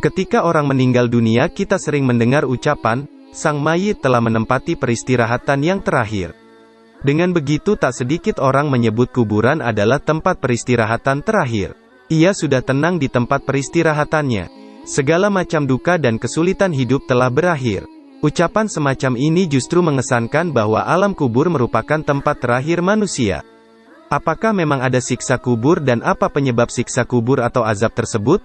Ketika orang meninggal dunia, kita sering mendengar ucapan, sang mayit telah menempati peristirahatan yang terakhir. Dengan begitu tak sedikit orang menyebut kuburan adalah tempat peristirahatan terakhir. Ia sudah tenang di tempat peristirahatannya. Segala macam duka dan kesulitan hidup telah berakhir. Ucapan semacam ini justru mengesankan bahwa alam kubur merupakan tempat terakhir manusia. Apakah memang ada siksa kubur dan apa penyebab siksa kubur atau azab tersebut?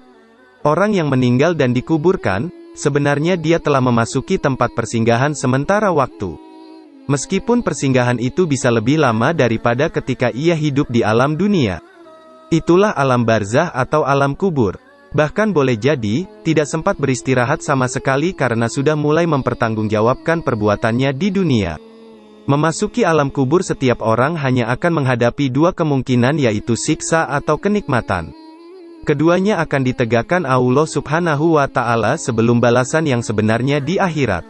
Orang yang meninggal dan dikuburkan, sebenarnya dia telah memasuki tempat persinggahan sementara waktu. Meskipun persinggahan itu bisa lebih lama daripada ketika ia hidup di alam dunia. Itulah alam barzah atau alam kubur. Bahkan boleh jadi, tidak sempat beristirahat sama sekali karena sudah mulai mempertanggungjawabkan perbuatannya di dunia. Memasuki alam kubur setiap orang hanya akan menghadapi dua kemungkinan, yaitu siksa atau kenikmatan. Keduanya akan ditegakkan Allah Subhanahu wa Ta'ala sebelum balasan yang sebenarnya di akhirat.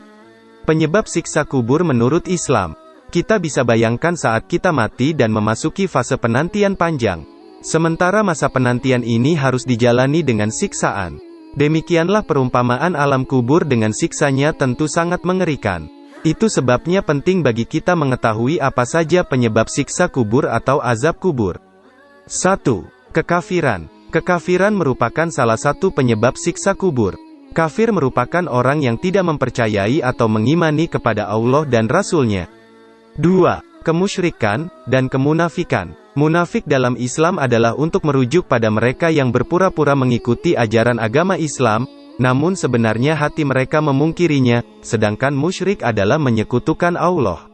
Penyebab siksa kubur menurut Islam. Kita bisa bayangkan saat kita mati dan memasuki fase penantian panjang. Sementara masa penantian ini harus dijalani dengan siksaan. Demikianlah perumpamaan alam kubur dengan siksanya tentu sangat mengerikan. Itu sebabnya penting bagi kita mengetahui apa saja penyebab siksa kubur atau azab kubur. 1. Kekafiran. Kekafiran merupakan salah satu penyebab siksa kubur. Kafir merupakan orang yang tidak mempercayai atau mengimani kepada Allah dan Rasul-Nya. 2. Kemusyrikan dan kemunafikan. Munafik dalam Islam adalah untuk merujuk pada mereka yang berpura-pura mengikuti ajaran agama Islam, namun sebenarnya hati mereka memungkirinya, sedangkan musyrik adalah menyekutukan Allah.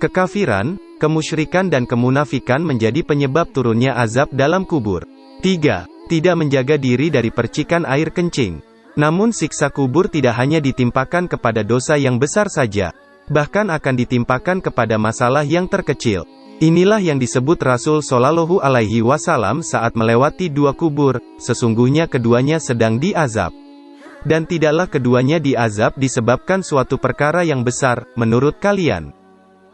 Kekafiran, kemusyrikan dan kemunafikan menjadi penyebab turunnya azab dalam kubur. 3. Tidak menjaga diri dari percikan air kencing. Namun siksa kubur tidak hanya ditimpakan kepada dosa yang besar saja, bahkan akan ditimpakan kepada masalah yang terkecil. Inilah yang disebut Rasul Shallallahu Alaihi Wasallam saat melewati dua kubur, sesungguhnya keduanya sedang diazab. Dan tidaklah keduanya diazab disebabkan suatu perkara yang besar, menurut kalian.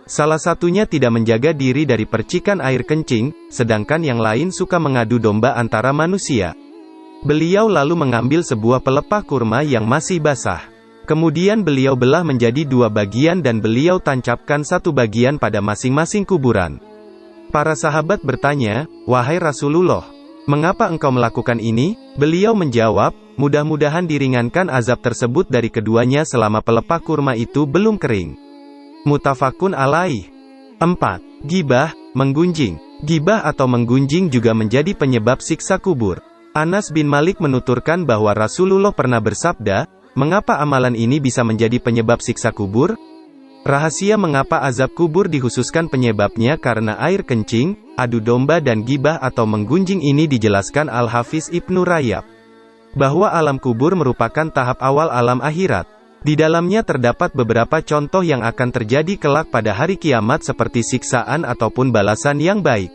Salah satunya tidak menjaga diri dari percikan air kencing, sedangkan yang lain suka mengadu domba antara manusia. Beliau lalu mengambil sebuah pelepah kurma yang masih basah. Kemudian beliau belah menjadi dua bagian dan beliau tancapkan satu bagian pada masing-masing kuburan. Para sahabat bertanya, "Wahai Rasulullah, mengapa engkau melakukan ini?" Beliau menjawab, "Mudah-mudahan diringankan azab tersebut dari keduanya selama pelepah kurma itu belum kering." Muttafaqun alaih. 4. Ghibah, menggunjing. Ghibah atau menggunjing juga menjadi penyebab siksa kubur. Anas bin Malik menuturkan bahwa Rasulullah pernah bersabda, "Mengapa amalan ini bisa menjadi penyebab siksa kubur?" Rahasia mengapa azab kubur dikhususkan penyebabnya karena air kencing, adu domba dan ghibah atau menggunjing ini dijelaskan Al-Hafiz Ibnu Rajab. Bahwa alam kubur merupakan tahap awal alam akhirat. Di dalamnya terdapat beberapa contoh yang akan terjadi kelak pada hari kiamat seperti siksaan ataupun balasan yang baik.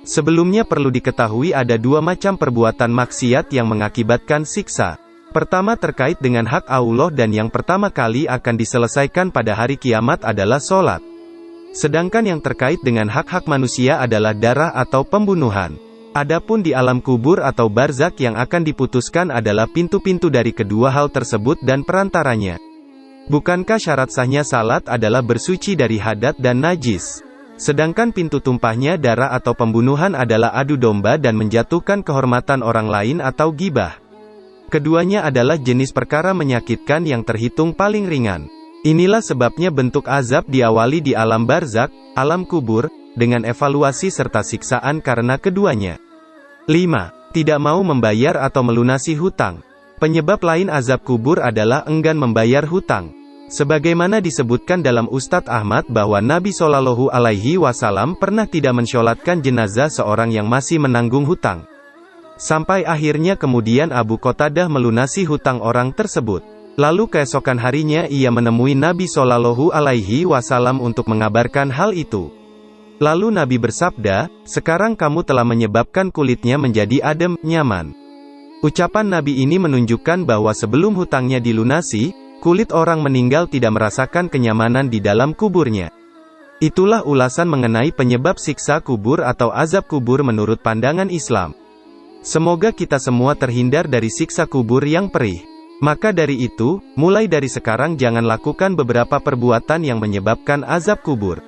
Sebelumnya perlu diketahui ada dua macam perbuatan maksiat yang mengakibatkan siksa. Pertama terkait dengan hak Allah dan yang pertama kali akan diselesaikan pada hari kiamat adalah sholat. Sedangkan yang terkait dengan hak-hak manusia adalah darah atau pembunuhan. Adapun di alam kubur atau barzak yang akan diputuskan adalah pintu-pintu dari kedua hal tersebut dan perantaranya. Bukankah syarat sahnya salat adalah bersuci dari hadat dan najis? Sedangkan pintu tumpahnya darah atau pembunuhan adalah adu domba dan menjatuhkan kehormatan orang lain atau ghibah. Keduanya adalah jenis perkara menyakitkan yang terhitung paling ringan. Inilah sebabnya bentuk azab diawali di alam barzak, alam kubur, dengan evaluasi serta siksaan karena keduanya. 5. Tidak mau membayar atau melunasi hutang. Penyebab lain azab kubur adalah enggan membayar hutang. Sebagaimana disebutkan dalam Ustadz Ahmad bahwa Nabi Shallallahu Alaihi Wasallam pernah tidak mensholatkan jenazah seorang yang masih menanggung hutang. Sampai akhirnya kemudian Abu Qatadah melunasi hutang orang tersebut. Lalu keesokan harinya ia menemui Nabi Shallallahu Alaihi Wasallam untuk mengabarkan hal itu. Lalu Nabi bersabda, "Sekarang kamu telah menyebabkan kulitnya menjadi adem, nyaman." Ucapan Nabi ini menunjukkan bahwa sebelum hutangnya dilunasi, kulit orang meninggal tidak merasakan kenyamanan di dalam kuburnya. Itulah ulasan mengenai penyebab siksa kubur atau azab kubur menurut pandangan Islam. Semoga kita semua terhindar dari siksa kubur yang perih. Maka dari itu, mulai dari sekarang jangan lakukan beberapa perbuatan yang menyebabkan azab kubur.